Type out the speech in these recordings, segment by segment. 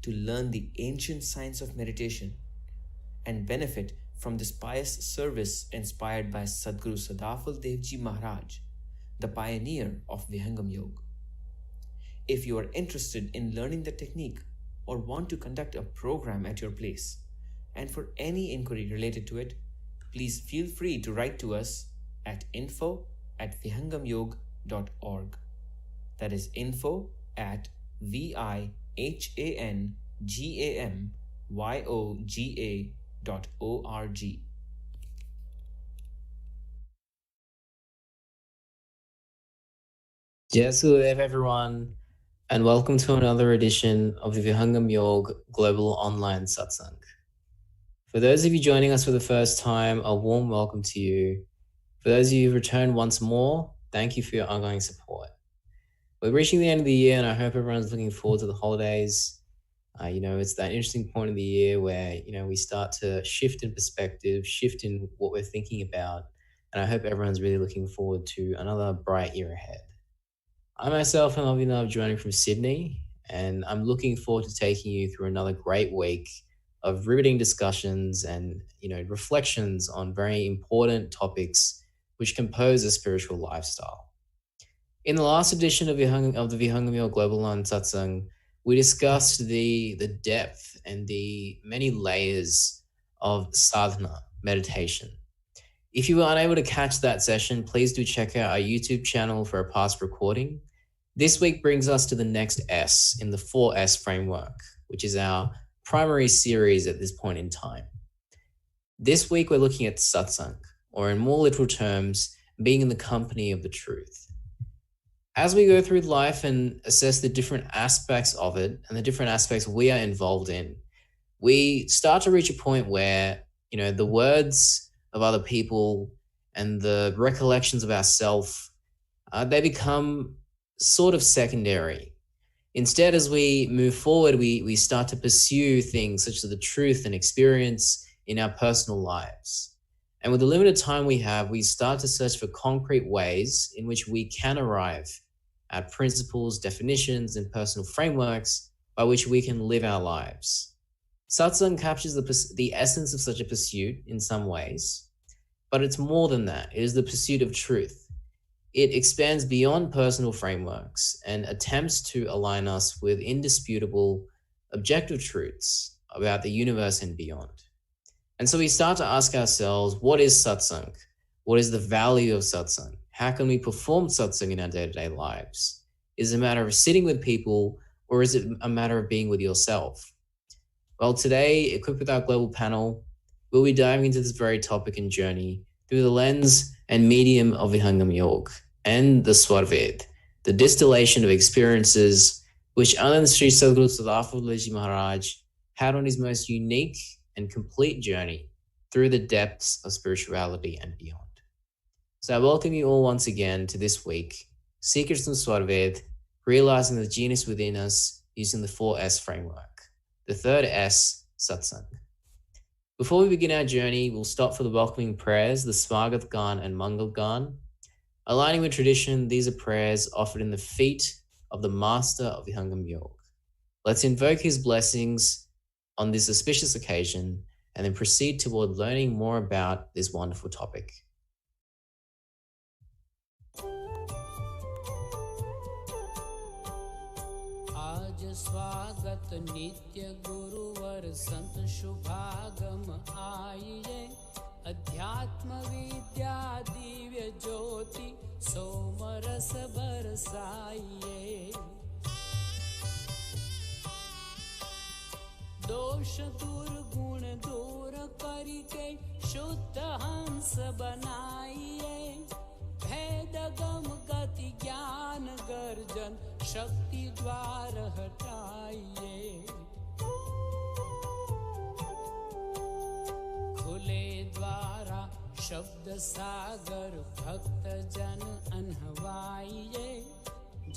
to learn the ancient science of meditation and benefit from this pious service inspired by Sadguru Sadafal Devji Maharaj, the pioneer of Vihangam Yoga. If you are interested in learning the technique or want to conduct a program at your place, and for any inquiry related to it, please feel free to write to us at info@vihangamyog.org. That is info@vihangamyoga.org. Jai Sudev, everyone, and welcome to another edition of the Vihangam Yoga Global Online Satsang. For those of you joining us for the first time, a warm welcome to you. For those of you who've returned once more, thank you for your ongoing support. We're reaching the end of the year, and I hope everyone's looking forward to the holidays. It's that interesting point of the year where, we start to shift in perspective, shift in what we're thinking about, and I hope everyone's really looking forward to another bright year ahead. I myself am Abhinav, joining from Sydney, and I'm looking forward to taking you through another great week of riveting discussions and reflections on very important topics which compose a spiritual lifestyle. In the last edition of the Vihangam Yoga Global Online Satsang, we discussed the depth and the many layers of sadhana, meditation. If you were unable to catch that session, please do check out our YouTube channel for a past recording. This week brings us to the next S in the 4S framework, which is our primary series at this point in time. This week, we're looking at satsang, or in more literal terms, being in the company of the truth. As we go through life and assess the different aspects of it and the different aspects we are involved in, we start to reach a point where, the words of other people and the recollections of ourselves, they become sort of secondary. Instead, as we move forward, we start to pursue things such as the truth and experience in our personal lives. And with the limited time we have, we start to search for concrete ways in which we can arrive at principles, definitions, and personal frameworks by which we can live our lives. Satsang captures the essence of such a pursuit in some ways, but it's more than that. It is the pursuit of truth. It expands beyond personal frameworks and attempts to align us with indisputable, objective truths about the universe and beyond. And so we start to ask ourselves, what is satsang? What is the value of satsang? How can we perform satsang in our day-to-day lives? Is it a matter of sitting with people, or is it a matter of being with yourself? Well, today, equipped with our global panel, we'll be diving into this very topic and journey through the lens and medium of Vihangam Yoga and the Swarved, the distillation of experiences which Anand Sri Sadguru Sadafal Devji Maharaj had on his most unique and complete journey through the depths of spirituality and beyond. So I welcome you all once again to this week, Seekers from Swarved, realizing the genius within us using the 4S framework. The third S, Satsang. Before we begin our journey, we'll stop for the welcoming prayers, the Swagat Gan and Mangal Gan. Aligning with tradition, these are prayers offered in the feet of the Master of Vihangam Yoga. Let's invoke his blessings on this auspicious occasion and then proceed toward learning more about this wonderful topic. स्वागत नित्य गुरुवर संत शुभागम आइए अध्यात्म विद्या दिव्य ज्योति सोमरस बरसाइए दोष दुर्गुण दूर करके शुद्ध हंस बनाइए भेद गम गति ज्ञान गर्जन शक्ति द्वार हटाइए खुले द्वारा शब्द सागर भक्त जन अनहवाइए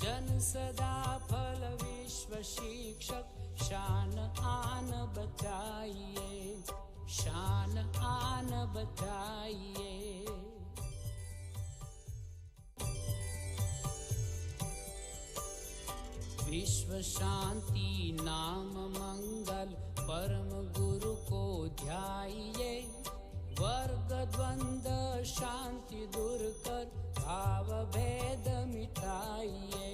जन सदा फल विश्व शिक्षक शान आन बचाइए शान आन बचाइए विश्व शांति नाम मंगल परम गुरु को ध्याइए, वर्ग द्वंद्व शांति दूर कर भाव भेद मिटाइए।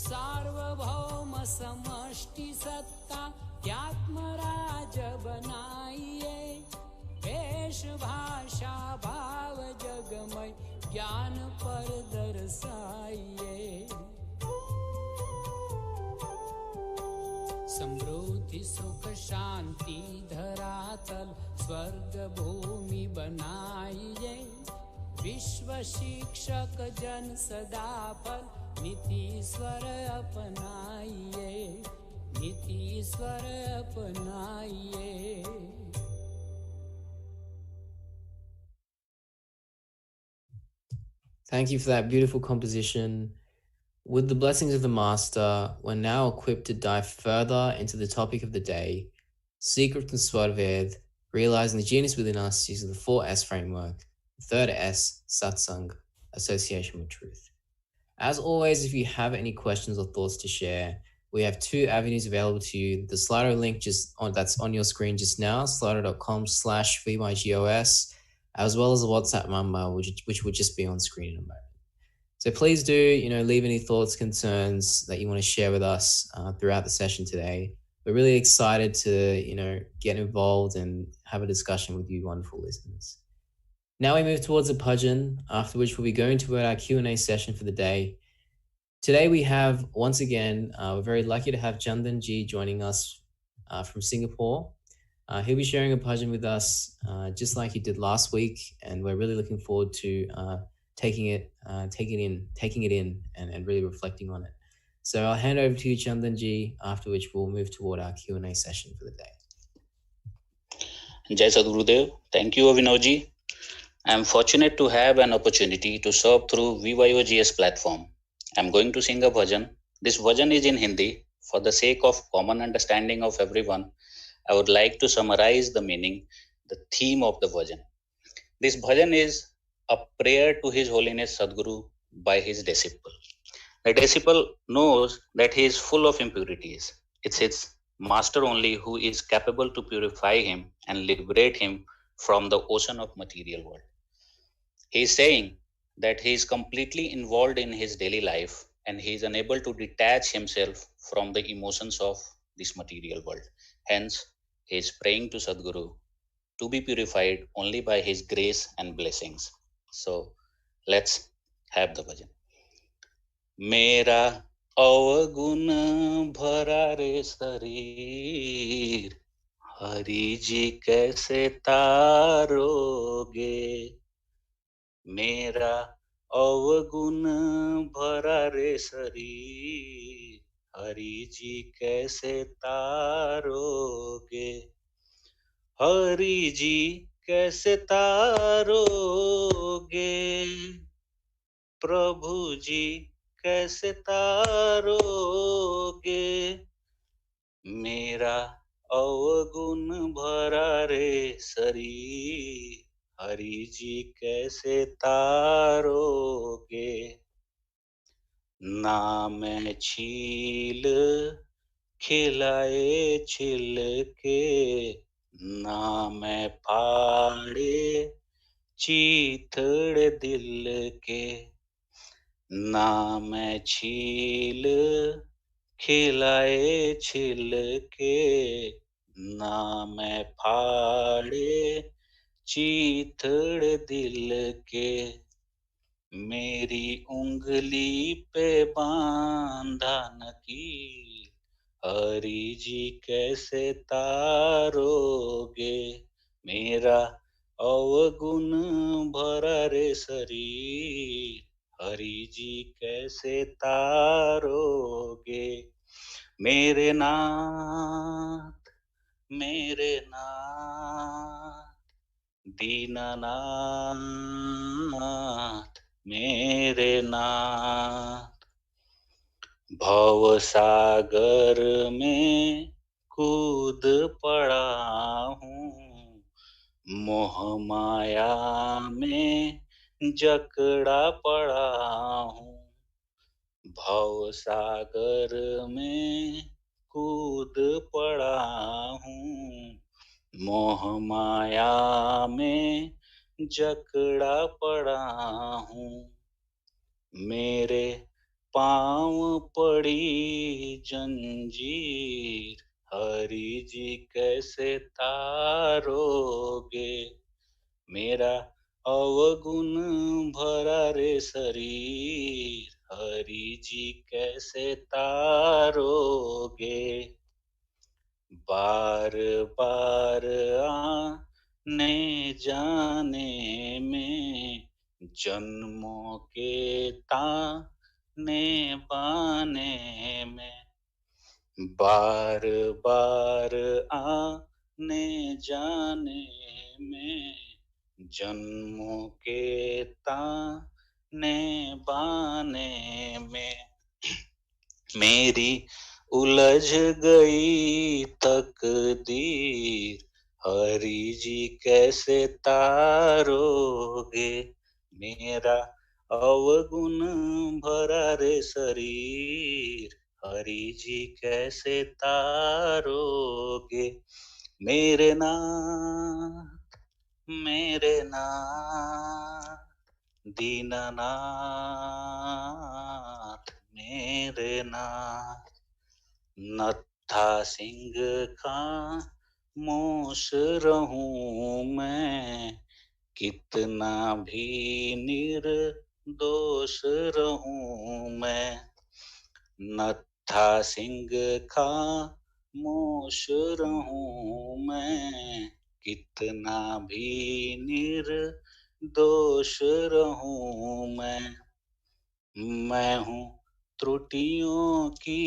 सार्वभौम समष्टि सत्ता त्यात्मराज बनाइए, वेश भाषा भाव जगमय ज्ञान पर दर्शाइए। समृद्धि सुख शांति धरातल स्वर्ग भूमि बनाइए, विश्व शिक्षक जन सदा फल नीति स्वर अपनाइए, नीति स्वर अपनाइए। Thank you for that beautiful composition. With the blessings of the Master, we're now equipped to dive further into the topic of the day, Secret and Swarved, realizing the genius within us using the 4S framework, the third S, Satsang, association with truth. As always, if you have any questions or thoughts to share, we have two avenues available to you. The Slido link that's on your screen just now, slido.com/VYGOS, as well as a WhatsApp number, which would just be on screen in a moment. So please do, leave any thoughts, concerns that you want to share with us throughout the session today. We're really excited to, get involved and have a discussion with you wonderful listeners. Now we move towards a bhajan, after which we'll be going toward our Q&A session for the day. Today we have, once again, we're very lucky to have Chandan Ji joining us from Singapore. He'll be sharing a bhajan with us just like he did last week, and we're really looking forward to taking it in and really reflecting on it. So I'll hand over to you, Chandan Ji, after which we'll move toward our Q&A session for the day. Jai Sadgurudev. Thank you, Avinav Ji. I am fortunate to have an opportunity to serve through VYOGS platform. I am going to sing a bhajan. This bhajan is in Hindi. For the sake of common understanding of everyone, I would like to summarize the meaning, the theme of the bhajan. This bhajan is a prayer to His Holiness Sadguru by his disciple. The disciple knows that he is full of impurities. It's his master only who is capable to purify him and liberate him from the ocean of material world. He is saying that he is completely involved in his daily life and he is unable to detach himself from the emotions of this material world. Hence, he is praying to Sadguru to be purified only by his grace and blessings. So, let's have the bhajan. Mera अवगुण भरा रे शरीर, हरि जी कैसे तारोगे. मेरा अवगुण भरा रे शरीर, हरि जी कैसे तारोगे. हरि जी कैसे तारोगे, प्रभु जी कैसे तारोगे. मेरा अवगुण भरा रे शरीर, हरि जी कैसे तारोगे. ना मैं छील खिलाए छिलके, ना मैं फाड़े चीथड़ दिल के. ना मैं छील खिलाए छिलके, ना मैं फाड़े चीथड़ दिल के. मेरी उंगली पे बांधा नकील, हरि जी कैसे तारोगे. मेरा अवगुण भरा रे शरीर, हरि जी कैसे तारोगे. मेरे नाथ दीननाथ मेरे नाथ. भव सागर में कूद पड़ा हूँ, मोह माया में जकड़ा पड़ा हूँ। भव सागर में कूद पड़ा हूँ। मोह माया में जकड़ा पड़ा हूँ। मेरे पाँव पड़ी जंजीर, हरि जी कैसे तारोगे। मेरा अवगुण भरा रे शरीर, हरि जी कैसे तारोगे। बार बार आने जाने में, जन्मों के ताने बाने में, बार बार आने जाने में, जन्मों के ताने बाने में, मेरी उलझ गई तकदीर, हरि जी कैसे तारोगे। मेरा अवगुण भरा रे शरीर, हरि जी कैसे तारोगे। मेरे नाथ, मेरे नाथ, दीननाथ, मेरे नाथ। नत्था सिंह खामोश रहूं मैं, कितना भी निर्दोष रहूं मैं। नत्था सिंह खामोश रहूं मैं, कितना भी निर्दोष रहूं मैं। मैं हूँ त्रुटियों की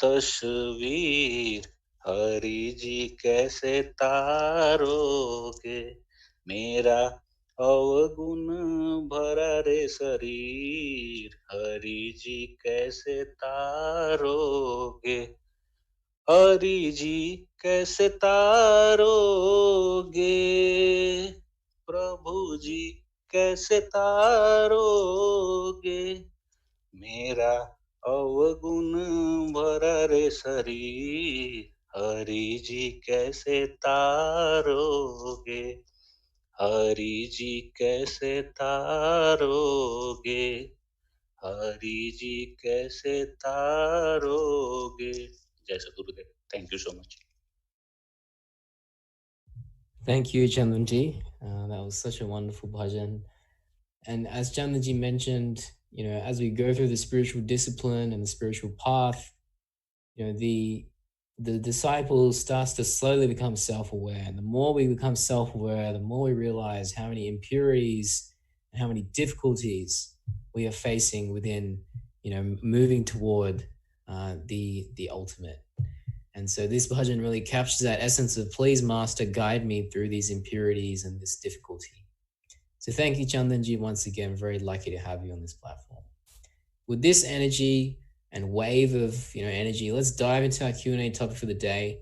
तस्वीर, हरि जी कैसे तारोगे। मेरा अवगुण भरा रे शरीर, हरि जी कैसे तारोगे। हरि जी कैसे तारोगे, प्रभु जी कैसे तारोगे। मेरा अवगुण भरा रे शरीर, हरि जी कैसे तारोगे। हरि जी कैसे तारोगे, हरि जी कैसे तारोगे। जय Sadgurudev. Thank you so much. Thank you, Chandraji. That was such a wonderful bhajan. And as Chandraji mentioned, as we go through the spiritual discipline and the spiritual path, the disciple starts to slowly become self-aware. And the more we become self-aware, the more we realize how many impurities and how many difficulties we are facing within, moving toward the ultimate. And so this bhajan really captures that essence of, please, Master, guide me through these impurities and this difficulty. So thank you, Chandanji, once again. Very lucky to have you on this platform. With this energy and wave of energy, let's dive into our Q&A topic for the day.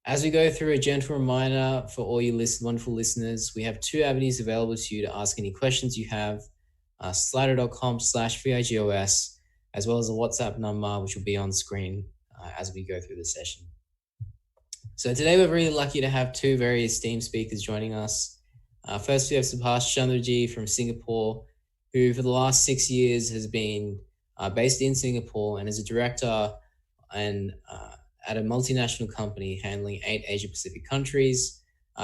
As we go through, a gentle reminder for all you wonderful listeners, we have 2 avenues available to you to ask any questions you have, slido.com/VIGOS, as well as a WhatsApp number, which will be on screen as we go through the session. So today we're really lucky to have 2 very esteemed speakers joining us. First, we have Subhash Chandraji from Singapore, who for the last 6 years has been based in Singapore and is a director and at a multinational company handling 8 Asia Pacific countries.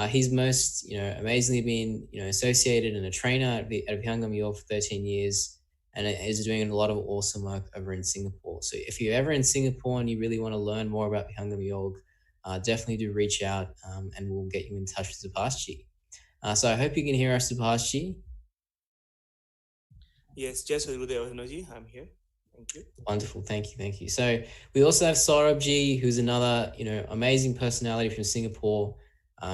He's most, amazingly been, associated and a trainer at Vihangam Yoga for 13 years and is doing a lot of awesome work over in Singapore. So if you're ever in Singapore and you really want to learn more about Vihangam Yoga, definitely do reach out and we'll get you in touch with Subhashji. So I hope you can hear us, Subhashji. Yes, just Gurudev, I'm here. Thank you. Wonderful. Thank you. So we also have Saurabh, who's another, amazing personality from Singapore.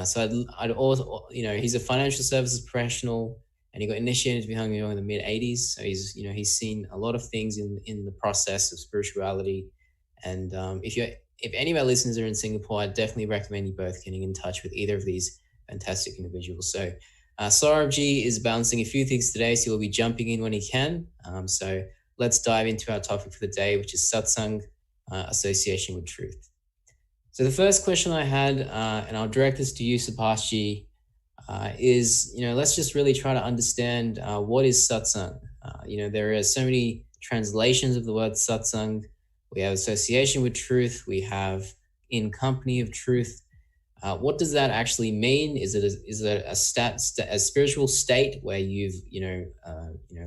So I'd also, he's a financial services professional and he got initiated to Vihangam Yoga in the mid 80s. So he's, he's seen a lot of things in the process of spirituality. And if any of our listeners are in Singapore, I definitely recommend you both getting in touch with either of these fantastic individuals. So Saurabh is balancing a few things today, so he'll be jumping in when he can. So let's dive into our topic for the day, which is Satsang, association with truth. So the first question I had, and I'll direct this to you, Subhash, is, let's just really try to understand what is Satsang. There are so many translations of the word Satsang. We have association with truth. We have in company of truth. What does that actually mean? Is it a spiritual state where you've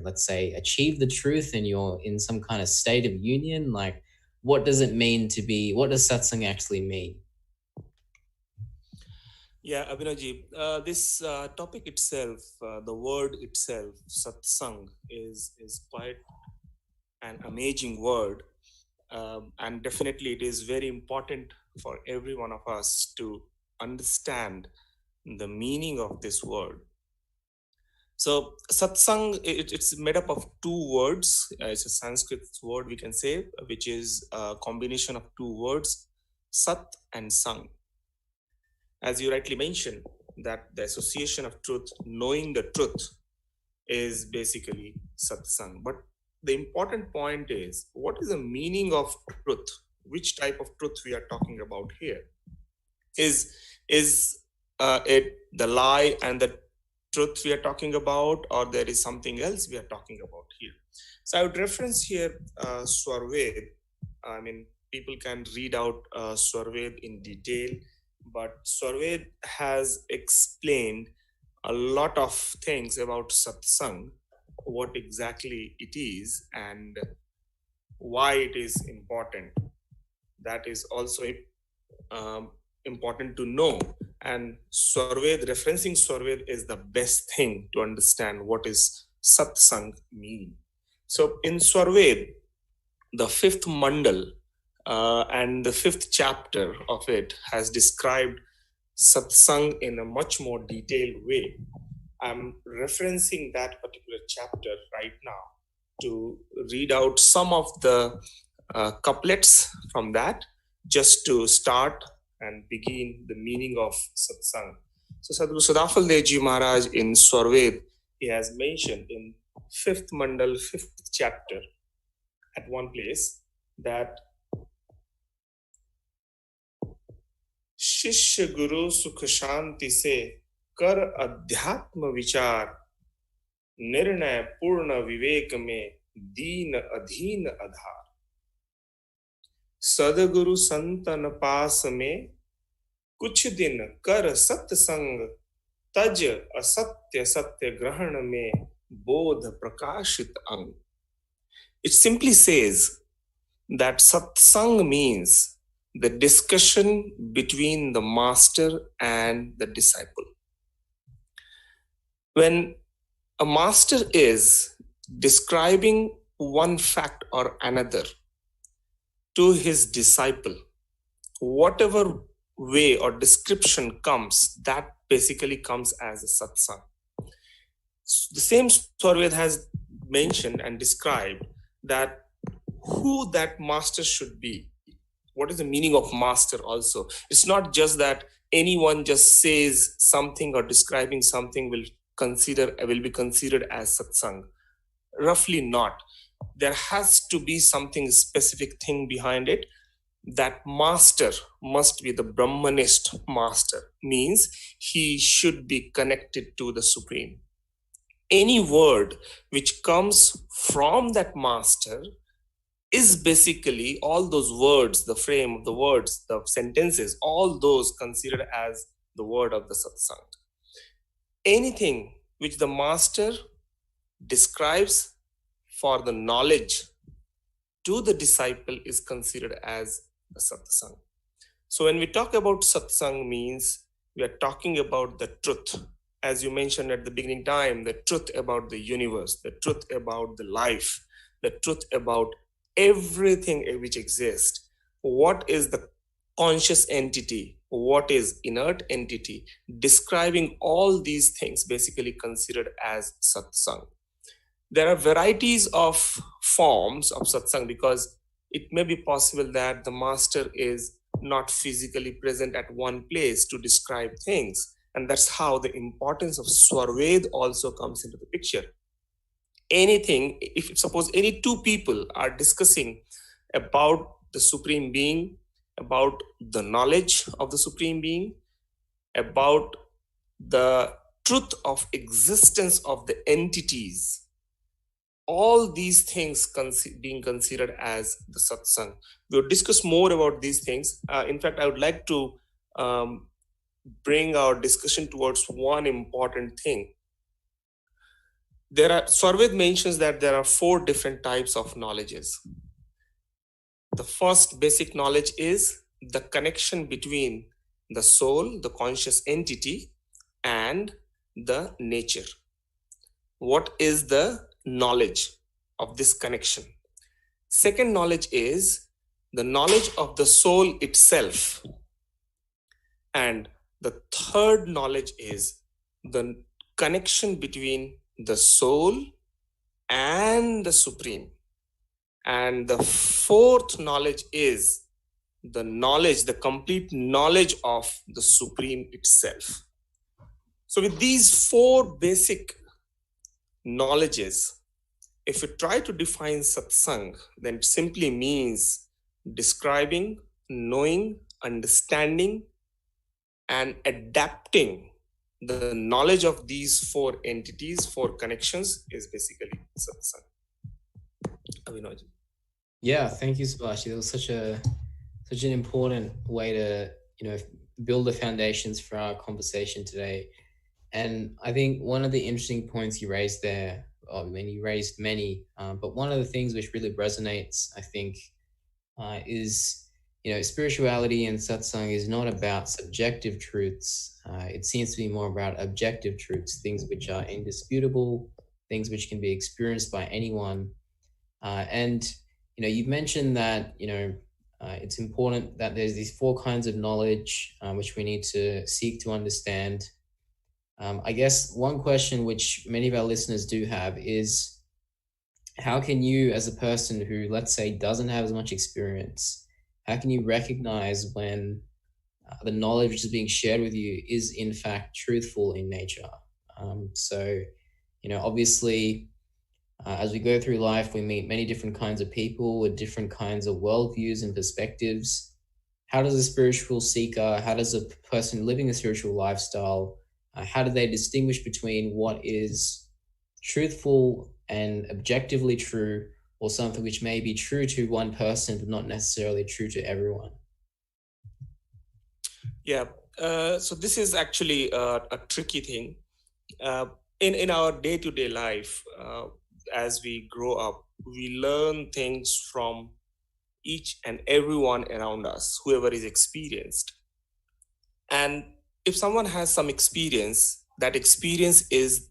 let's say achieved the truth and you're in some kind of state of union? Like, what does it mean to be? What does satsang actually mean? Yeah, Abhinavji, this topic itself, the word itself, satsang, is quite an amazing word, and definitely it is very important for every one of us to understand the meaning of this word. So satsang, it's made up of two words. It's a Sanskrit word, we can say, which is a combination of two words, sat and sang. As you rightly mentioned, that the association of truth, knowing the truth, is basically satsang. But the important point is, what is the meaning of truth? Which type of truth we are talking about here? Is it the lie and the truth we are talking about, or there is something else we are talking about here? So I would reference here Swarved. I mean, people can read out Swarved in detail, but Swarved has explained a lot of things about satsang, what exactly it is and why it is important. That is also important to know. And Swarved, referencing Swarved, is the best thing to understand what is satsang mean. So in Swarved, the fifth mandal and the fifth chapter of it has described satsang in a much more detailed way. I'm referencing that particular chapter right now to read out some of the couplets from that, just to start and begin the meaning of satsang. So Sadhguru Sadafal Devji Maharaj in Swarved, he has mentioned in fifth mandal, fifth chapter, at one place, that शिष्य गुरु सुख शांति से कर अध्यात्म विचार, निर्णय पूर्ण विवेक में दीन अधीन आधार, सदगुरु संतन पास में कुछ दिन कर सत्संग, तज असत्य सत्य ग्रहण में बोध प्रकाशित अंग. It simply says that satsang means the discussion between the master and the disciple. When a master is describing one fact or another to his disciple, whatever way or description comes, that basically comes as a satsang. The same Swarved has mentioned and described that who that master should be. What is the meaning of master also? It's not just that anyone just says something or describing something will be considered as satsang. Roughly not. There has to be something specific thing behind it. That master must be the Brahmanist master, means he should be connected to the Supreme. Any word which comes from that master is basically all those words, the frame of the words, the sentences, all those considered as the word of the satsang. Anything which the master describes for the knowledge to the disciple is considered as the satsang. So when we talk about satsang, means we are talking about the truth. As you mentioned at the beginning time, the truth about the universe, the truth about the life, the truth about everything which exists. What is the conscious entity? What is inert entity? Describing all these things basically considered as satsang. There are varieties of forms of satsang, because it may be possible that the master is not physically present at one place to describe things. And that's how the importance of Swarved also comes into the picture. Anything, if suppose any two people are discussing about the Supreme Being, about the knowledge of the Supreme Being, about the truth of existence of the entities, all these things being considered as the satsang. We'll discuss more about these things. In fact, I would like to bring our discussion towards one important thing. Swarved mentions that there are 4 different types of knowledges. The first basic knowledge is the connection between the soul, the conscious entity, and the nature. What is the knowledge of this connection? Second knowledge is the knowledge of the soul itself. And the third knowledge is the connection between the soul and the Supreme. And the fourth knowledge is the knowledge, the complete knowledge of the Supreme itself. So with these 4 basic knowledges, if you try to define satsang, then it simply means describing, knowing, understanding, and adapting the knowledge of these 4 entities, 4 connections is basically satsang. Abhinavji. Yeah, thank you, Subhash. That was such an important way to, build the foundations for our conversation today. And I think one of the interesting points you raised there, you raised many, but one of the things which really resonates, I think, is, spirituality and satsang is not about subjective truths. It seems to be more about objective truths, things which are indisputable, things which can be experienced by anyone. And you've mentioned that, it's important that there's these 4 kinds of knowledge which we need to seek to understand. I guess one question which many of our listeners do have is, how can you, as a person who, let's say, doesn't have as much experience, how can you recognize when the knowledge which is being shared with you is in fact truthful in nature? So, obviously, as we go through life, we meet many different kinds of people with different kinds of worldviews and perspectives. How does a spiritual seeker, how does a person living a spiritual lifestyle, how do they distinguish between what is truthful and objectively true, or something which may be true to one person but not necessarily true to everyone? Yeah, so this is actually a tricky thing. In our day-to-day life, as we grow up, we learn things from each and everyone around us, whoever is experienced. And if someone has some experience, that experience is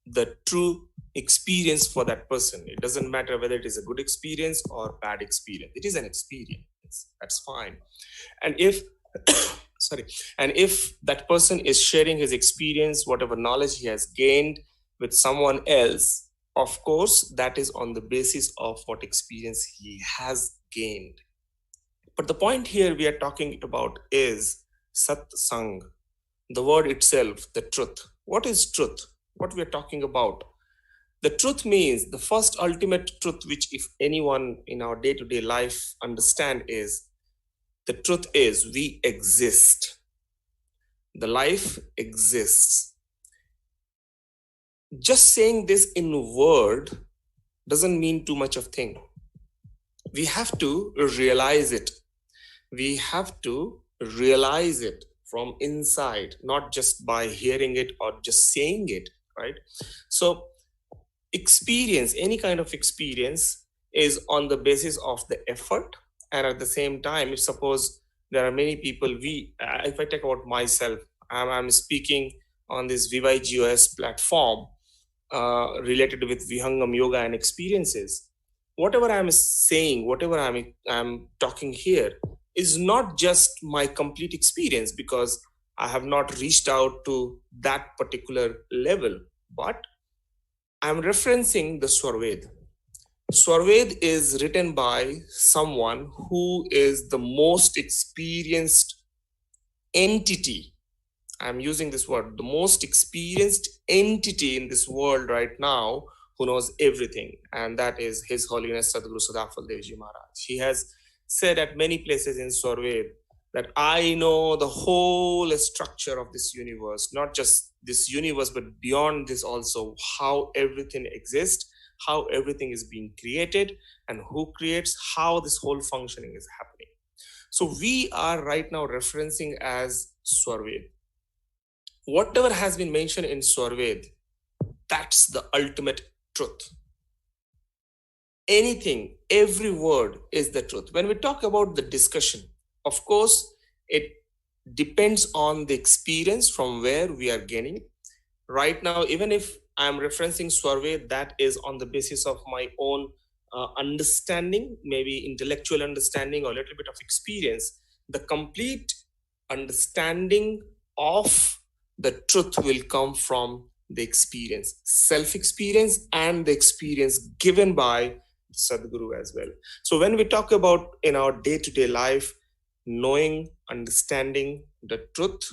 the true experience for that person. It doesn't matter whether it is a good experience or bad experience. It is an experience. That's fine. And if and if that person is sharing his experience, whatever knowledge he has gained with someone else, of course, that is on the basis of what experience he has gained. But the point here we are talking about is satsang, the word itself, the truth. What is truth? What we are talking about? The truth means the first ultimate truth, which if anyone in our day-to-day life understand, is the truth is we exist. The life exists. Just saying this in word doesn't mean too much of thing. We have to realize it. We have to realize it from inside, not just by hearing it or just saying it, right? So experience, any kind of experience, is on the basis of the effort. And at the same time, if suppose there are many people, if I talk about myself, I'm speaking on this VYGOS platform related with Vihangam yoga and experiences. Whatever I'm saying, whatever I'm talking here is not just my complete experience, because I have not reached out to that particular level, but I'm referencing the Swarved. Swarved is written by someone who is the most experienced entity I'm using this word, the most experienced entity in this world right now who knows everything, and that is His Holiness Sadhguru Sadafal Devji Maharaj. He has said at many places in Swarved that I know the whole structure of this universe, not just this universe, but beyond this also, how everything exists, how everything is being created, and who creates, how this whole functioning is happening. So we are right now referencing as Swarved. Whatever has been mentioned in Swarved, that's the ultimate truth. Anything, every word is the truth. When we talk about the discussion, of course, it depends on the experience from where we are gaining. Right now, even if I'm referencing Swarved, that is on the basis of my own understanding, maybe intellectual understanding or a little bit of experience. The complete understanding of the truth will come from the experience, self-experience, and the experience given by Sadhguru as well. So when we talk about in our day-to-day life, knowing, understanding the truth,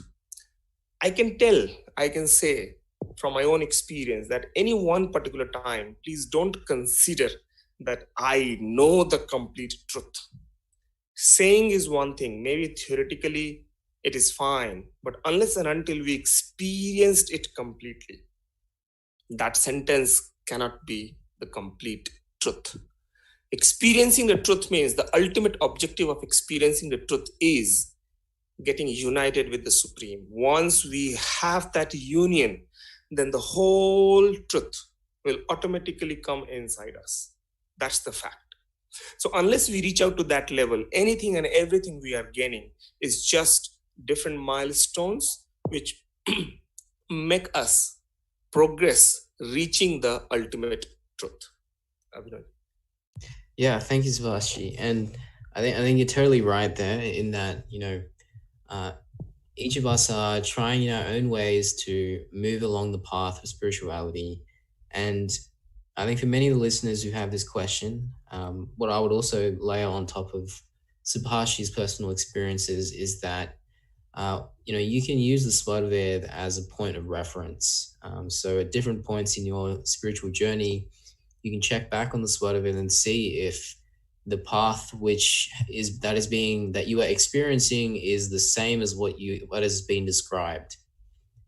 I can say from my own experience that any one particular time, please don't consider that I know the complete truth. Saying is one thing, maybe theoretically it is fine, but unless and until we experienced it completely, that sentence cannot be the complete truth. Experiencing the truth means the ultimate objective of experiencing the truth is getting united with the Supreme. Once we have that union, then the whole truth will automatically come inside us. That's the fact. So unless we reach out to that level, anything and everything we are gaining is just different milestones which make us progress, reaching the ultimate truth. Abhinav. Yeah, thank you, Subhash. And I think you're totally right there in that, each of us are trying in our own ways to move along the path of spirituality. And I think for many of the listeners who have this question, what I would also layer on top of Subhash's personal experiences is that, you can use the Swarved as a point of reference. So at different points in your spiritual journey, you can check back on the Swarved and see if the path that you are experiencing is the same as what has been described.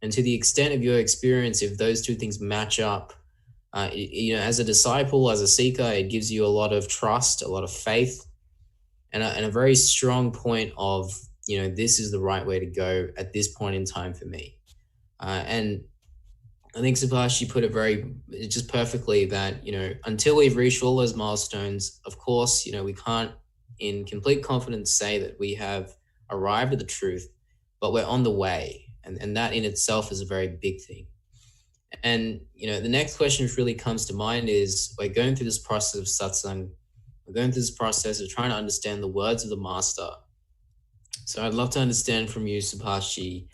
And to the extent of your experience, if those two things match up, as a disciple, as a seeker, it gives you a lot of trust, a lot of faith, and a very strong point of, this is the right way to go at this point in time for me. And I think Subhash, you put it just perfectly that, until we've reached all those milestones, of course, we can't in complete confidence say that we have arrived at the truth, but we're on the way. And that in itself is a very big thing. And, the next question which really comes to mind is we're going through this process of satsang. We're going through this process of trying to understand the words of the master. So I'd love to understand from you, Subhash,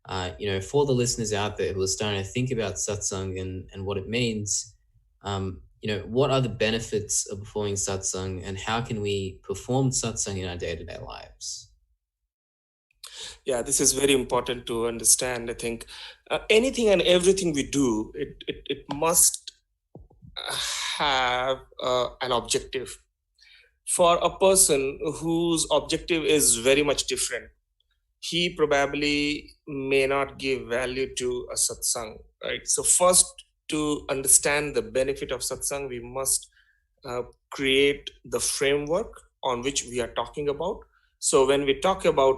for the listeners out there who are starting to think about satsang and what it means, what are the benefits of performing satsang and how can we perform satsang in our day-to-day lives? Yeah, this is very important to understand. I think anything and everything we do, it must have an objective. For a person whose objective is very much different, he probably may not give value to a satsang, right? So first, to understand the benefit of satsang, we must create the framework on which we are talking about. So when we talk about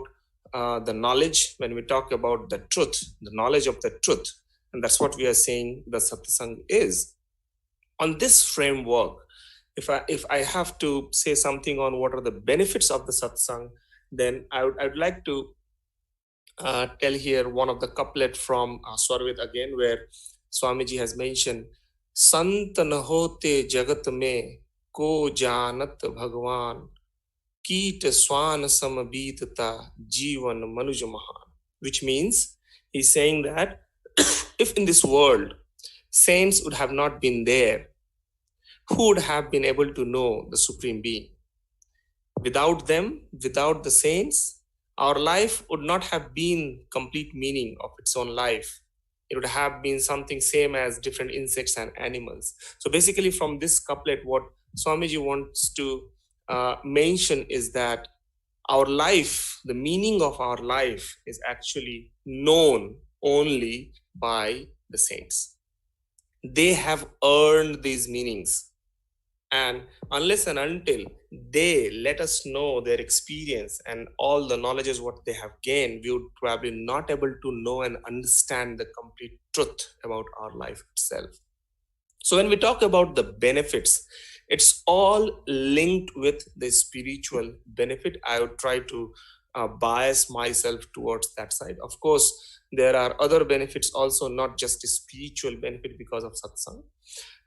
the knowledge, when we talk about the truth, the knowledge of the truth, and that's what we are saying the satsang is. On this framework, if I have to say something on what are the benefits of the satsang, then I would like to tell here one of the couplet from Swarved again, where Swamiji has mentioned, Sant nahote jagat mein ko janat bhagwan, Keet swan samabitata jivan manuj mahan. Which means he's saying that if in this world saints would have not been there, who would have been able to know the Supreme Being? Without them, without the saints, our life would not have been complete meaning of its own life. It would have been something same as different insects and animals. So basically from this couplet, what Swamiji wants to mention is that our life, the meaning of our life is actually known only by the saints. They have earned these meanings. And unless and until they let us know their experience and all the knowledges what they have gained, we would probably not able to know and understand the complete truth about our life itself. So when we talk about the benefits, it's all linked with the spiritual benefit. I would try to bias myself towards that side. Of course, there are other benefits also, not just the spiritual benefit because of satsang.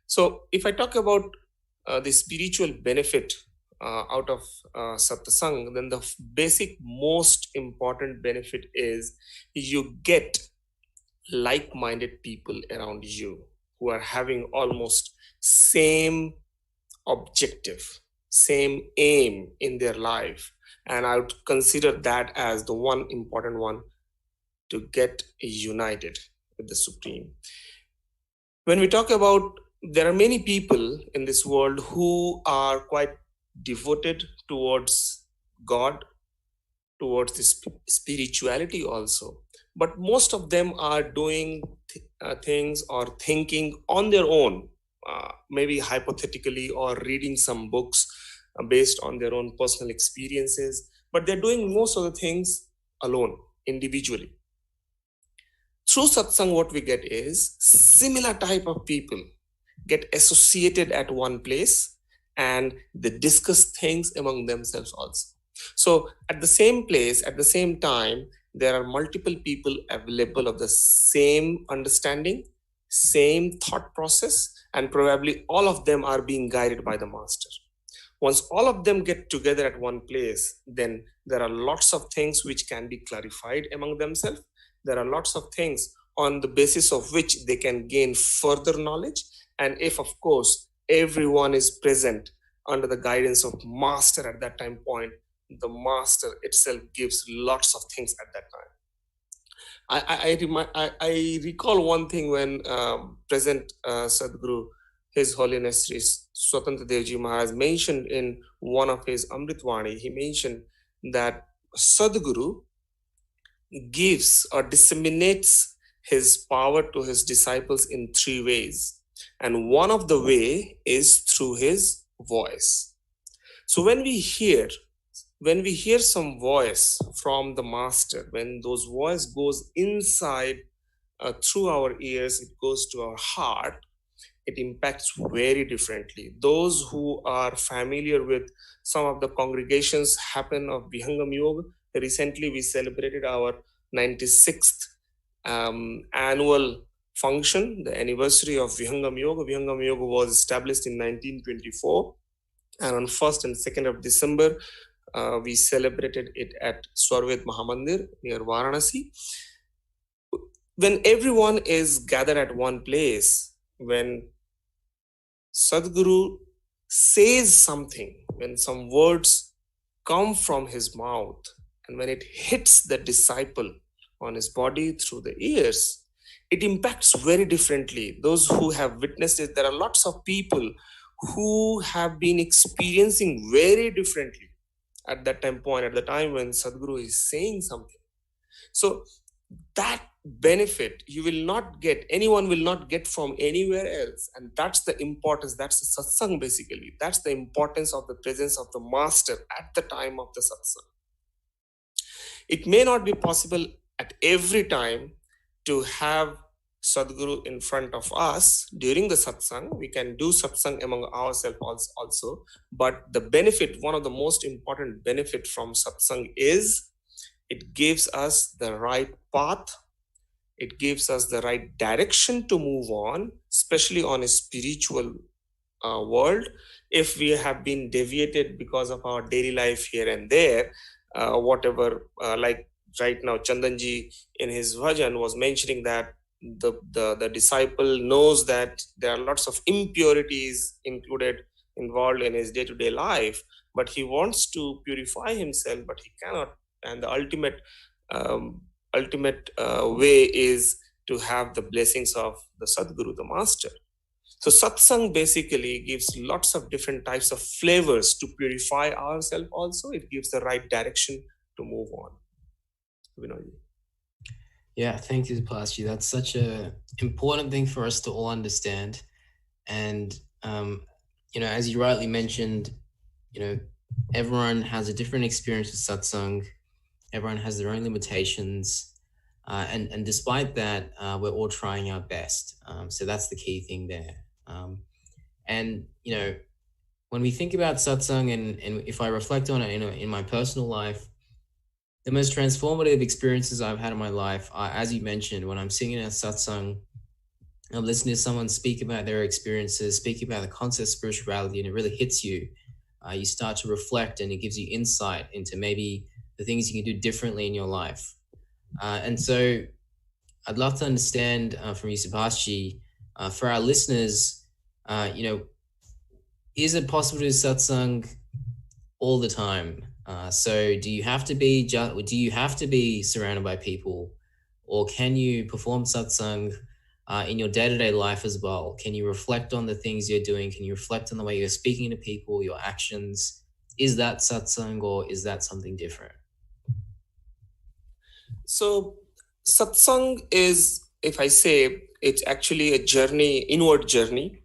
So if I talk about the spiritual benefit out of satsang, then the basic most important benefit is you get like-minded people around you who are having almost same objective, same aim in their life. And I would consider that as the one important one, to get united with the Supreme. When we talk about, there are many people in this world who are quite devoted towards God, towards the spirituality also. But most of them are doing things or thinking on their own, maybe hypothetically, or reading some books based on their own personal experiences. But they're doing most of the things alone, individually. Through satsang, what we get is similar type of people get associated at one place and they discuss things among themselves also. So at the same place, at the same time, there are multiple people available of the same understanding, same thought process, and probably all of them are being guided by the master. Once all of them get together at one place, then there are lots of things which can be clarified among themselves. There are lots of things on the basis of which they can gain further knowledge. And if, of course, everyone is present under the guidance of master at that time point, the master itself gives lots of things at that time. I recall one thing when present Sadhguru, His Holiness Sri Swatantra Devji Maharaj mentioned in one of his Amritvani, he mentioned that Sadhguru gives or disseminates his power to his disciples in three ways. And one of the way is through his voice. So when we hear some voice from the master, when those voice goes inside through our ears, it goes to our heart, it impacts very differently. Those who are familiar with some of the congregations happen of Vihangam Yoga, recently we celebrated our 96th annual function, the anniversary of Vihangam Yoga. Vihangam Yoga was established in 1924, and on 1st and 2nd of December, we celebrated it at Swarved Mahamandir near Varanasi. When everyone is gathered at one place, when Sadhguru says something, when some words come from his mouth, and when it hits the disciple on his body through the ears, it impacts very differently. Those who have witnessed it, there are lots of people who have been experiencing very differently at that time point, at the time when Sadhguru is saying something. So that benefit you will not get, anyone will not get from anywhere else. And that's the importance, that's the satsang basically. That's the importance of the presence of the master at the time of the satsang. It may not be possible at every time to have Sadhguru in front of us during the satsang. We can do satsang among ourselves also. But the benefit, one of the most important benefit from satsang is it gives us the right path. It gives us the right direction to move on, especially on a spiritual world. If we have been deviated because of our daily life here and there, whatever, like right now, Chandanji in his bhajan was mentioning that the disciple knows that there are lots of impurities involved in his day-to-day life, but he wants to purify himself, but he cannot And the ultimate way is to have the blessings of the Sadguru, the master. So satsang basically gives lots of different types of flavors to purify ourselves. Also, it gives the right direction to move on. Yeah, thank you, Subhash. That's such a important thing for us to all understand. And as you rightly mentioned, everyone has a different experience with satsang. Everyone has their own limitations, and despite that, we're all trying our best. So that's the key thing there. And when we think about satsang, and if I reflect on it, in my personal life, the most transformative experiences I've had in my life are, as you mentioned, when I'm singing at satsang, I'm listening to someone speak about their experiences, speak about the concept of spirituality, and it really hits you. You start to reflect, and it gives you insight into maybe the things you can do differently in your life. And so I'd love to understand from you, Subhash, for our listeners, is it possible to do satsang all the time? So do you have to be surrounded by people, or can you perform satsang in your day-to-day life as well? Can you reflect on the things you're doing? Can you reflect on the way you're speaking to people, your actions? Is that satsang, or is that something different? So satsang is, if I say, it's actually a journey, inward journey.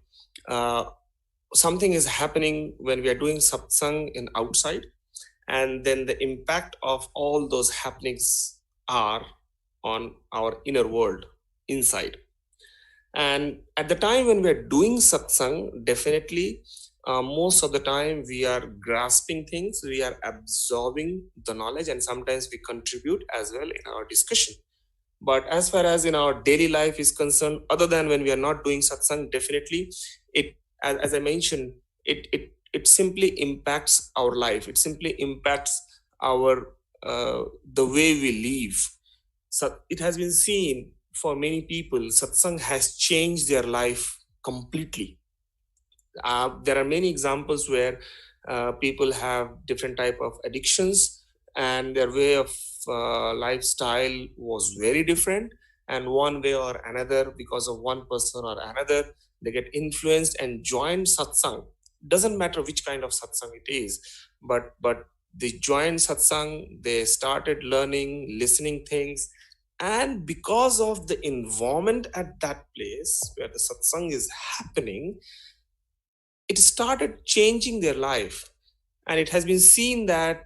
Something is happening when we are doing satsang in outside, and then the impact of all those happenings are on our inner world inside. And at the time when we are doing satsang, definitely most of the time we are grasping things, we are absorbing the knowledge, and sometimes we contribute as well in our discussion. But as far as in our daily life is concerned, other than when we are not doing satsang, definitely it, as I mentioned, it simply impacts our life. It simply impacts our the way we live. So it has been seen for many people, satsang has changed their life completely. There are many examples where people have different type of addictions, and their way of lifestyle was very different. And one way or another, because of one person or another, they get influenced and join satsang. Doesn't matter which kind of satsang it is, but they joined satsang, they started learning, listening things, and because of the environment at that place where the satsang is happening, it started changing their life. And it has been seen that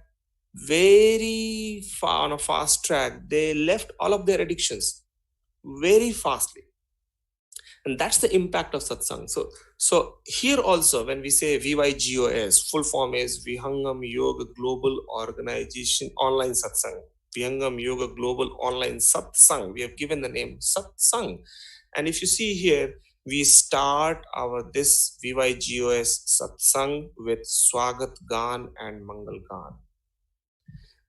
very far, on a fast track, they left all of their addictions very fastly. And that's the impact of satsang. So here also, when we say VYGOS, full form is Vihangam Yoga Global Organization Online Satsang. Vihangam Yoga Global Online Satsang. We have given the name Satsang. And if you see here, we start this VYGOS Satsang with Swagat Gan and Mangal Gan.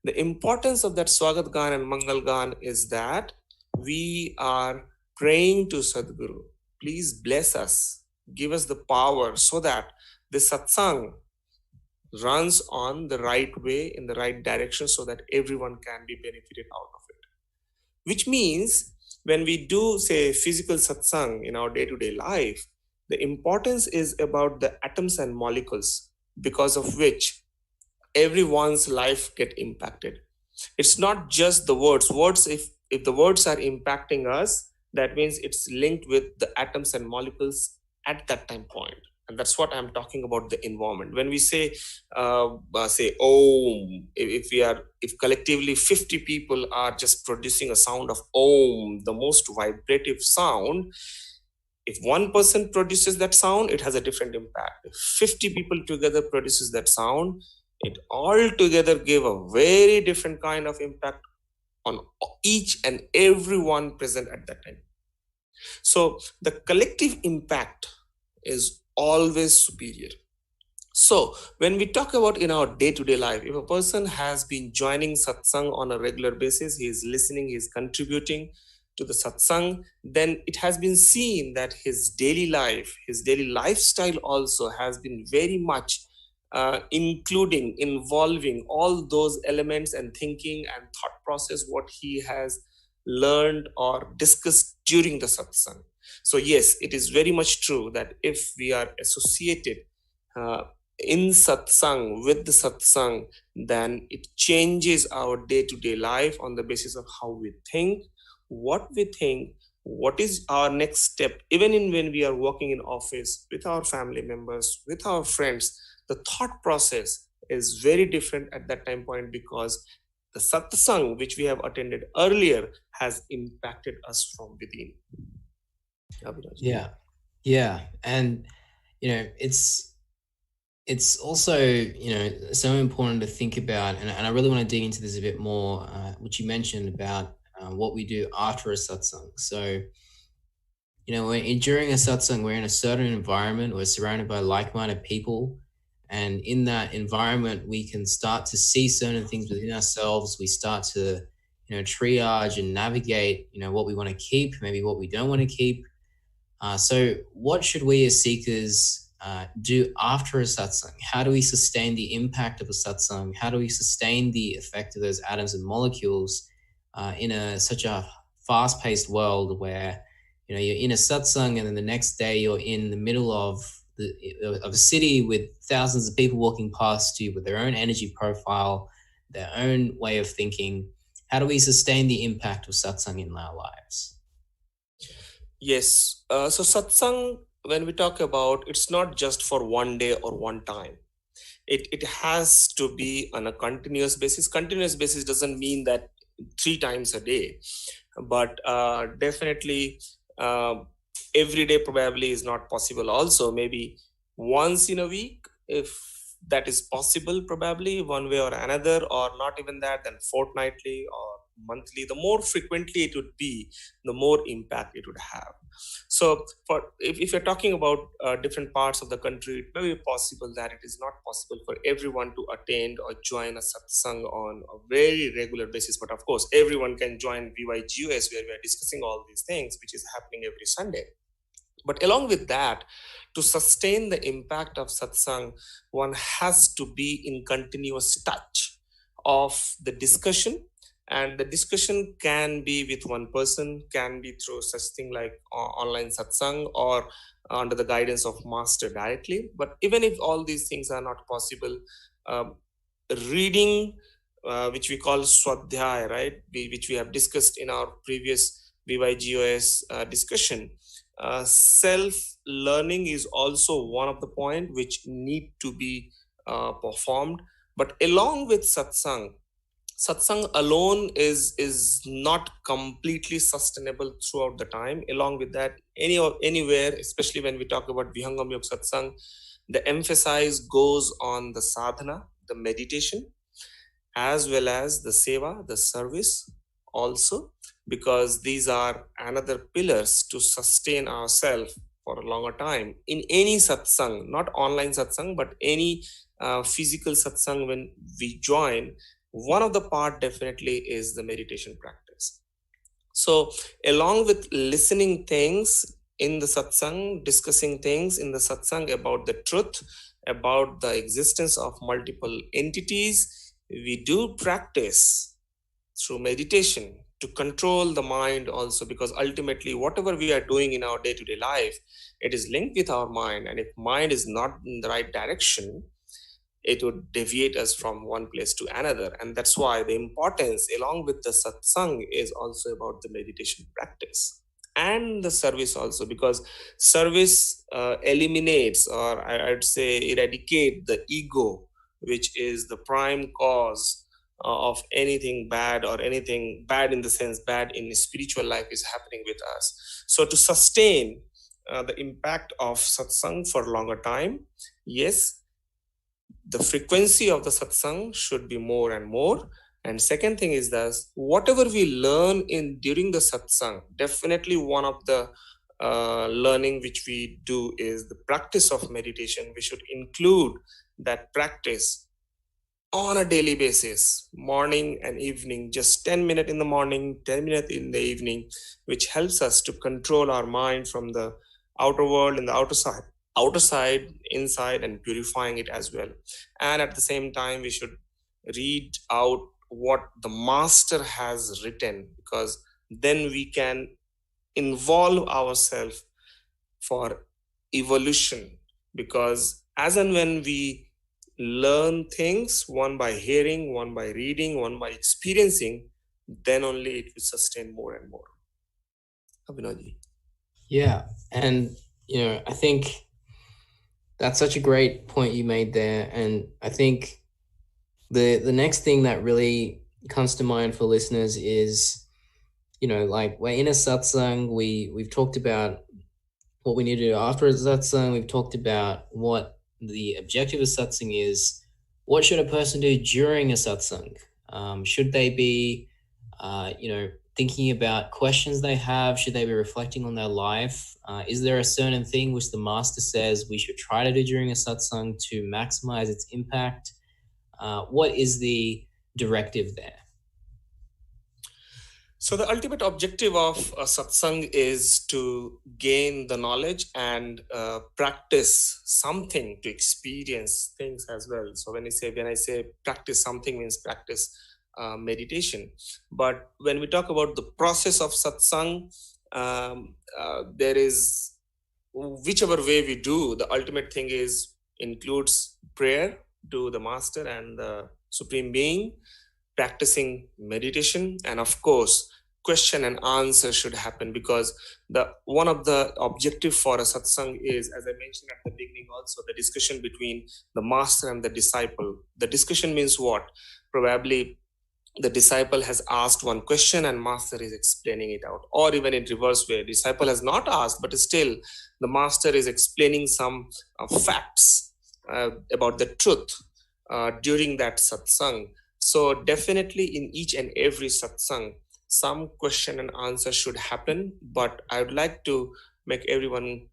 The importance of that Swagat Gan and Mangal Gan is that we are praying to Sadguru. Please bless us, give us the power so that the satsang runs on the right way, in the right direction, so that everyone can be benefited out of it. Which means when we do, say, physical satsang in our day-to-day life, the importance is about the atoms and molecules, because of which everyone's life get impacted. It's not just the words. If the words are impacting us, that means it's linked with the atoms and molecules at that time point. And that's what I'm talking about, the environment. When we say Om, if collectively 50 people are just producing a sound of Om, the most vibrative sound, if one person produces that sound, it has a different impact. If 50 people together produces that sound, it all together give a very different kind of impact on each and everyone present at that time. So the collective impact is always superior. So when we talk about in our day-to-day life, if a person has been joining satsang on a regular basis, he is listening, he is contributing to the satsang, then it has been seen that his daily life, his daily lifestyle also has been very much including, involving all those elements and thinking and thought process, what he has learned or discussed during the satsang. So yes, it is very much true that if we are associated in satsang, with the satsang, then it changes our day-to-day life on the basis of how we think, what is our next step. Even in when we are working in office with our family members, with our friends, the thought process is very different at that time point, because the satsang which we have attended earlier has impacted us from within. Yeah, and it's also so important to think about, and I really want to dig into this a bit more, which you mentioned about what we do after a satsang. So during a satsang, we're in a certain environment, we're surrounded by like-minded people, and in that environment we can start to see certain things within ourselves. We start to triage and navigate what we want to keep, maybe what we don't want to keep. So what should we as seekers do after a satsang? How do we sustain the impact of a satsang? How do we sustain the effect of those atoms and molecules in such a fast-paced world where you're in a satsang and then the next day you're in the middle of a city with thousands of people walking past you with their own energy profile, their own way of thinking? How do we sustain the impact of satsang in our lives? Yes. So satsang, when we talk about, it's not just for one day or one time. It has to be on a continuous basis. Continuous basis doesn't mean that 3 times a day, but definitely every day probably is not possible. Also, maybe once in a week, if that is possible, probably one way or another, or not even that, then fortnightly or monthly. The more frequently it would be, the more impact it would have. So if you're talking about different parts of the country, it may be possible that it is not possible for everyone to attend or join a satsang on a very regular basis. But of course, everyone can join VYGOS, where we are discussing all these things, which is happening every Sunday. But along with that, to sustain the impact of satsang, one has to be in continuous touch of the discussion. And the discussion can be with one person, can be through such thing like online satsang, or under the guidance of master directly. But even if all these things are not possible, reading, which we call swadhyay, right, which we have discussed in our previous VYGOS discussion, self-learning is also one of the point which need to be performed. But along with satsang alone is not completely sustainable throughout the time. Along with that, anywhere, especially when we talk about Vihangam Yoga Satsang, the emphasis goes on the sadhana, the meditation, as well as the seva, the service also, because these are another pillars to sustain ourselves for a longer time. In any satsang, not online satsang, but any physical satsang when we join, one of the part definitely is the meditation practice. So along with listening things in the satsang, discussing things in the satsang about the truth, about the existence of multiple entities, we do practice through meditation to control the mind also, because ultimately whatever we are doing in our day-to-day life, it is linked with our mind. And if mind is not in the right direction, it would deviate us from one place to another. And that's why the importance along with the satsang is also about the meditation practice and the service also, because service eliminates, or I'd say eradicate, the ego, which is the prime cause of anything bad, or anything bad in the sense bad in spiritual life is happening with us. So to sustain the impact of satsang for a longer time, yes, the frequency of the satsang should be more and more. And second thing is that whatever we learn during the satsang, definitely one of the learning which we do is the practice of meditation. We should include that practice on a daily basis, morning and evening, just 10 minutes in the morning, 10 minutes in the evening, which helps us to control our mind from the outer world and the outer side, outer side, inside, and purifying it as well. And at the same time, we should read out what the master has written, because then we can involve ourselves for evolution. Because as and when we learn things, one by hearing, one by reading, one by experiencing, then only it will sustain more and more. Abhinavji. Yeah, and I think that's such a great point you made there, and I think the next thing that really comes to mind for listeners is, like, we're in a satsang. We've talked about what we need to do after a satsang. We've talked about what the objective of satsang is. What should a person do during a satsang? Should they be, thinking about questions they have? Should they be reflecting on their life? Is there a certain thing which the master says we should try to do during a satsang to maximize its impact? What is the directive there? So the ultimate objective of a satsang is to gain the knowledge and practice something, to experience things as well. So when I say practice something, means practice meditation. But when we talk about the process of satsang, there is, whichever way we do, the ultimate thing includes prayer to the master and the supreme being, practicing meditation, and of course question and answer should happen, because one of the objective for a satsang is, as I mentioned at the beginning also, the discussion between the master and the disciple. The discussion means what? Probably the disciple has asked one question and master is explaining it out, or even in reverse way, disciple has not asked, but still the master is explaining some facts about the truth during that satsang. So definitely in each and every satsang, some question and answer should happen, but I would like to make everyone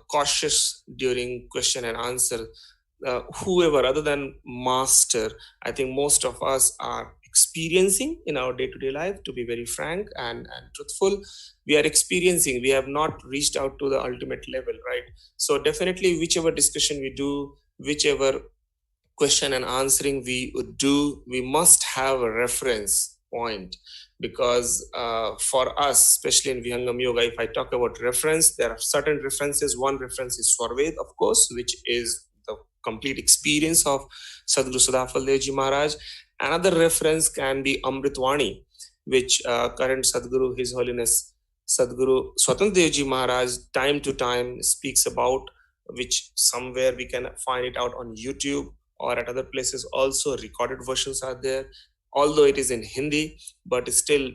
cautious during question and answer. Whoever other than master, I think most of us are experiencing in our day-to-day life, to be very frank and truthful. We are experiencing, we have not reached out to the ultimate level, right? So definitely whichever discussion we do, whichever question and answering we would do, we must have a reference point, because for us, especially in Vihangam Yoga, if I talk about reference, there are certain references. One reference is Swarved, of course, which is the complete experience of Sadhguru Sadafal Devji Maharaj. Another reference can be Amritvani, which current Sadhguru, His Holiness Sadhguru Swatantra Devji Maharaj time to time speaks about, which somewhere we can find it out on YouTube, or at other places also recorded versions are there, although it is in Hindi, but still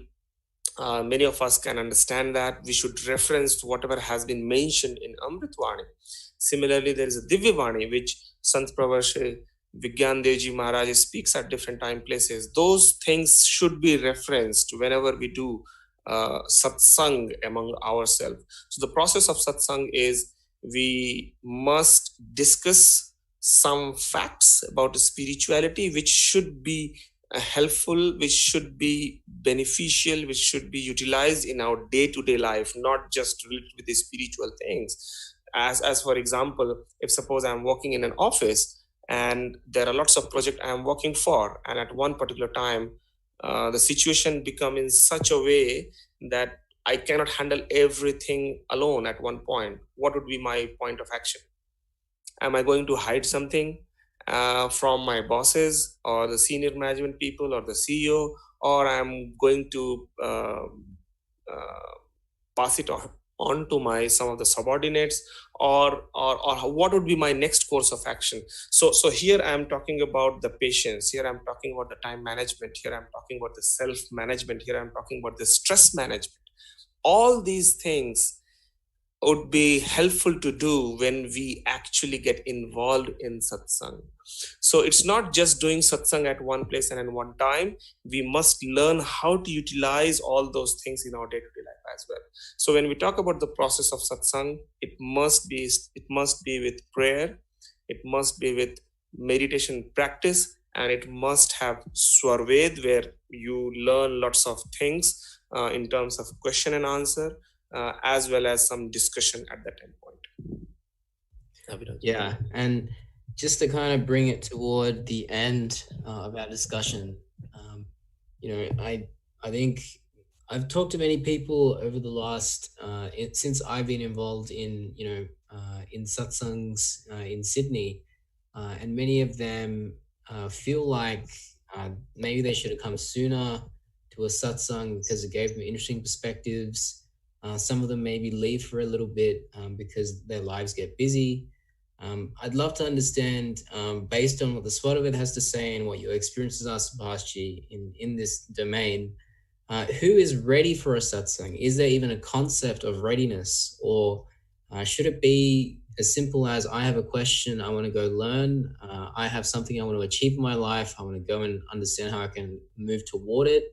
many of us can understand that. We should reference whatever has been mentioned in Amritvani. Similarly, there is a Divyavani, which Sant Pravashe Vigyan Devji Maharaj speaks at different time places. Those things should be referenced whenever we do satsang among ourselves. So the process of satsang is, we must discuss some facts about spirituality which should be helpful, which should be beneficial, which should be utilized in our day-to-day life, not just related with the spiritual things. As for example, if suppose I'm working in an office and there are lots of projects I'm working for, and at one particular time the situation become in such a way that I cannot handle everything alone at one point, what would be my point of action? Am I going to hide something from my bosses or the senior management people or the CEO, or I'm going to pass it on to some of the subordinates, or what would be my next course of action? So here I'm talking about the patience, here I'm talking about the time management, here I'm talking about the self management, here I'm talking about the stress management. All these things would be helpful to do when we actually get involved in satsang. So it's not just doing satsang at one place and at one time. We must learn how to utilize all those things in our day-to-day life as well. So when we talk about the process of satsang, it must be with prayer, it must be with meditation practice, and it must have Swarved, where you learn lots of things in terms of question and answer, as well as some discussion at that end point. Yeah, and just to kind of bring it toward the end of our discussion, I think I've talked to many people over the last since I've been involved in in satsangs in Sydney, and many of them feel like maybe they should have come sooner to a satsang because it gave them interesting perspectives. Some of them maybe leave for a little bit because their lives get busy. I'd love to understand, based on what the Swarved has to say and what your experiences are, Subhashi, in this domain, who is ready for a satsang? Is there even a concept of readiness, or should it be as simple as I have a question, I want to go learn, I have something I want to achieve in my life, I want to go and understand how I can move toward it?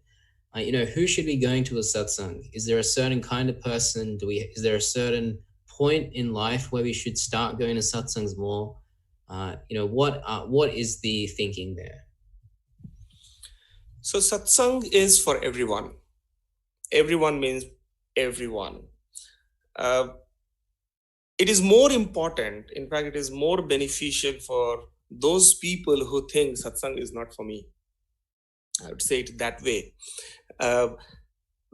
Who should be going to a satsang? Is there a certain kind of person? Is there a certain point in life where we should start going to satsangs more? What is the thinking there? So satsang is for everyone. Everyone means everyone. It is more important, in fact, it is more beneficial for those people who think satsang is not for me. I would say it that way.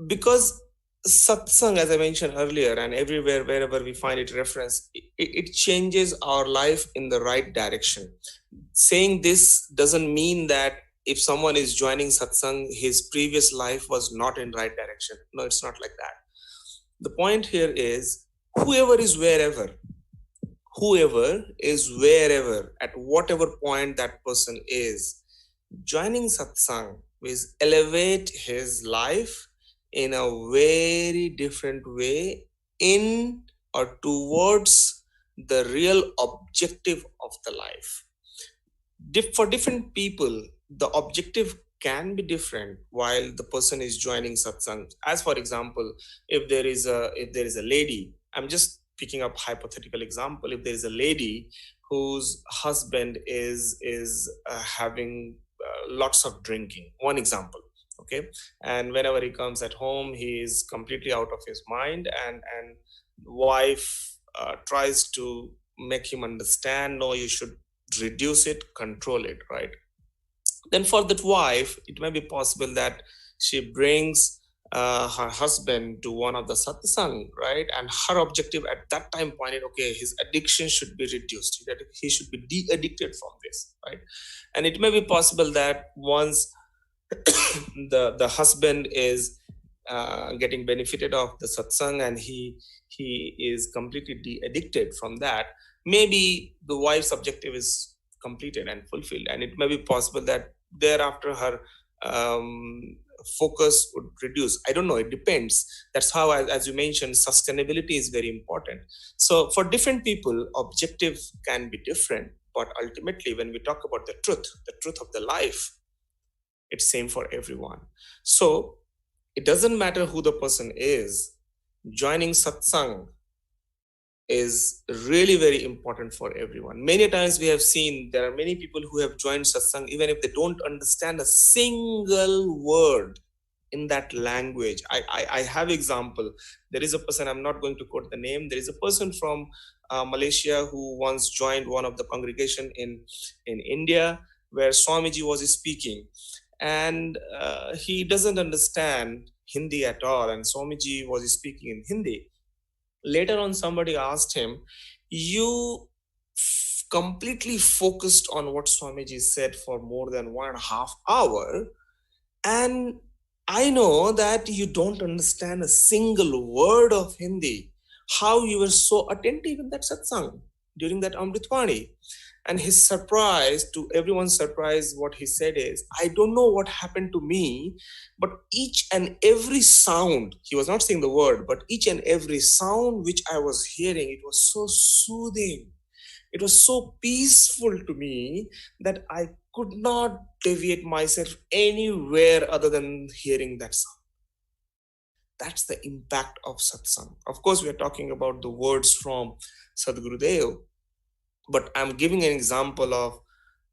Because satsang, as I mentioned earlier, and everywhere, wherever we find it referenced, it changes our life in the right direction. Saying this doesn't mean that if someone is joining satsang, his previous life was not in right direction. No, it's not like that. The point here is whoever is wherever, at whatever point that person is, joining satsang will elevate his life in a very different way in or towards the real objective of the life. For different people, the objective can be different while the person is joining satsang. As for example, if there is a lady, I'm just picking up hypothetical example, if there is a lady whose husband is having lots of drinking, one example, okay, and whenever he comes at home, he is completely out of his mind, and wife tries to make him understand, no, you should reduce it, control it, right? Then for that wife, it may be possible that she brings her husband to one of the satsang, right? And her objective at that time pointed, okay, his addiction should be reduced. He should be de-addicted from this, right? And it may be possible that once the husband is getting benefited of the satsang and he is completely de-addicted from that, maybe the wife's objective is completed and fulfilled, and it may be possible that thereafter her focus would reduce. I don't know, it depends. That's how, as you mentioned, sustainability is very important. So for different people, objective can be different, but ultimately when we talk about the truth of the life, it's same for everyone. So it doesn't matter who the person is, joining satsang is really very important for everyone. Many times we have seen there are many people who have joined satsang even if they don't understand a single word in that language. I have example. There is a person, I'm not going to quote the name, there is a person from Malaysia who once joined one of the congregation in India where Swamiji was speaking, and he doesn't understand Hindi at all, and Swamiji was speaking in Hindi. Later on, somebody asked him, you completely focused on what Swamiji said for more than 1.5 hours, and I know that you don't understand a single word of Hindi. How you were so attentive in that satsang during that Amritwani? And his surprise, to everyone's surprise, what he said is, I don't know what happened to me, but each and every sound, he was not saying the word, but each and every sound which I was hearing, it was so soothing. It was so peaceful to me that I could not deviate myself anywhere other than hearing that sound. That's the impact of satsang. Of course, we are talking about the words from Sadhguru Dev, but I'm giving an example of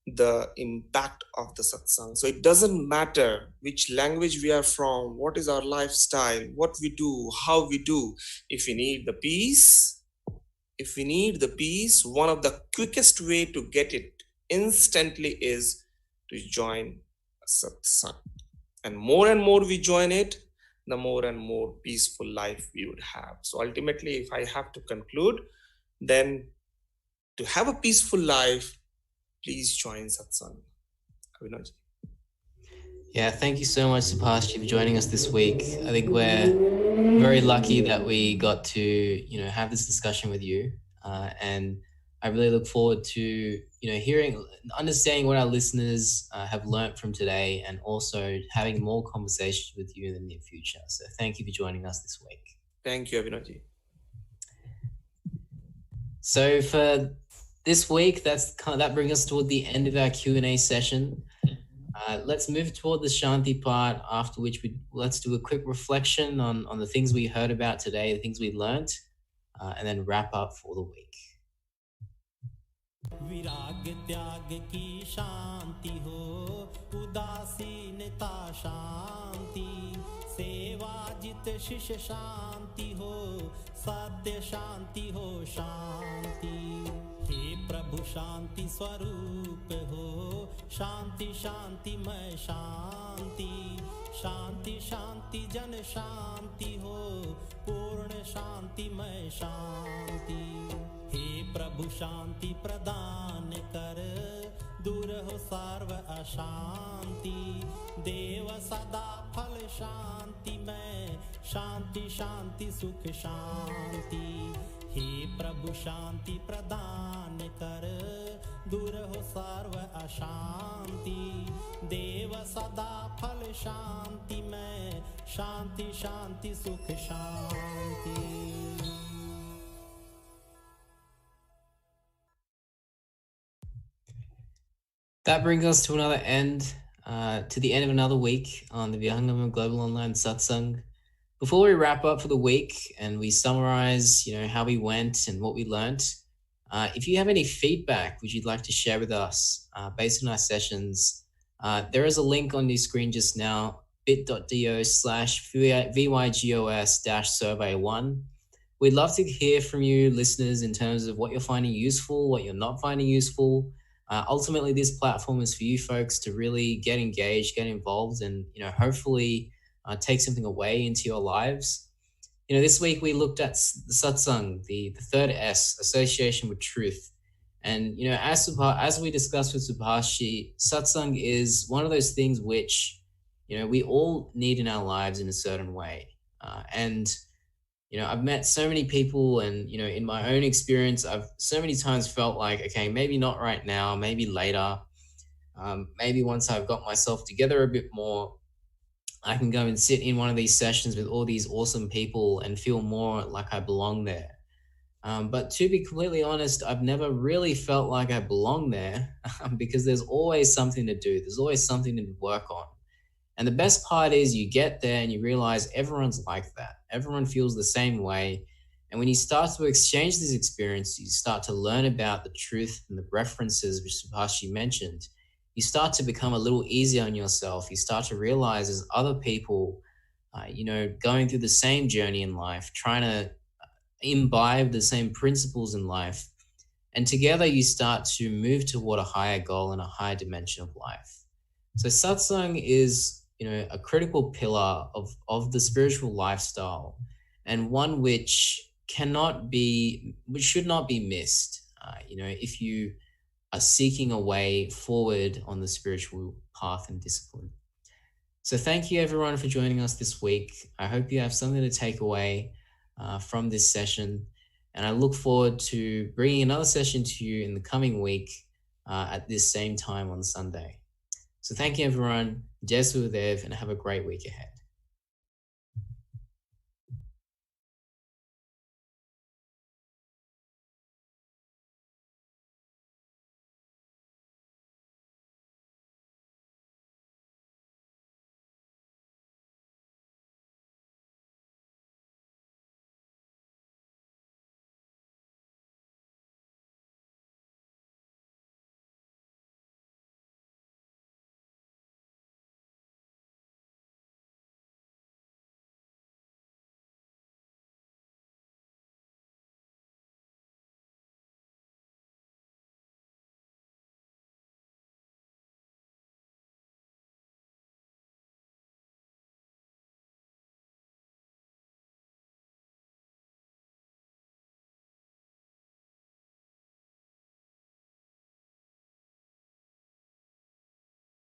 the impact of the satsang. So it doesn't matter which language we are from, what is our lifestyle, what we do, how we do. If we need the peace, if we need the peace, one of the quickest way to get it instantly is to join a satsang. And more we join it, the more and more peaceful life we would have. So ultimately, if I have to conclude, then to have a peaceful life, please join satsang. Abhinavji. Yeah, thank you so much, Subhash, for joining us this week. I think we're very lucky that we got to, have this discussion with you. And I really look forward to, hearing, understanding what our listeners have learnt from today, and also having more conversations with you in the near future. So thank you for joining us this week. Thank you, Abhinavji. So for this week, that brings us toward the end of our Q&A session. Let's move toward the Shanti part, after which let's do a quick reflection on the things we heard about today, the things we learnt, and then wrap up for the week. विराग त्याग की शांति हो, उदासीनता शांति, सेवा जित शिष्य शांति हो, सत्य शांति हो शांति। हे प्रभु शांति स्वरूप हो, शांति शांतिमय शांति, शांति शांति जन शांति हो, पूर्ण शांतिमय शांति। हे प्रभु शांति प्रदान कर, दूर हो सर्व अशांति, देव सदा फल शांति में, शांति शांति सुख शांति। हे प्रभु शांति प्रदान कर, दूर हो सर्व अशांति, देव सदा फल शांति में, शांति शांति सुख शांति। That brings us to the end of another week on the Vihangama Global Online Satsang. Before we wrap up for the week and we summarize, how we went and what we learnt, if you have any feedback which you'd like to share with us based on our sessions, there is a link on your screen just now, bit.do/VYGOS-survey1. We'd love to hear from you listeners in terms of what you're finding useful, what you're not finding useful. Ultimately, this platform is for you folks to really get engaged, get involved, and hopefully take something away into your lives. This week we looked at the satsang, the third S, association with truth. And as we discussed with Subhash, satsang is one of those things which we all need in our lives in a certain way. I've met so many people, and, in my own experience, I've so many times felt like, okay, maybe not right now, maybe later, maybe once I've got myself together a bit more, I can go and sit in one of these sessions with all these awesome people and feel more like I belong there. But to be completely honest, I've never really felt like I belong there because there's always something to do. There's always something to work on. And the best part is you get there and you realize everyone's like that. Everyone feels the same way. And when you start to exchange these experiences, you start to learn about the truth and the references which Subhash mentioned. You start to become a little easier on yourself. You start to realize there's other people, going through the same journey in life, trying to imbibe the same principles in life. And together you start to move toward a higher goal and a higher dimension of life. So satsang is a critical pillar of the spiritual lifestyle, and one which should not be missed. If you are seeking a way forward on the spiritual path and discipline. So thank you everyone for joining us this week. I hope you have something to take away from this session, and I look forward to bringing another session to you in the coming week at this same time on Sunday. So thank you everyone, Jai Sudev, and have a great week ahead.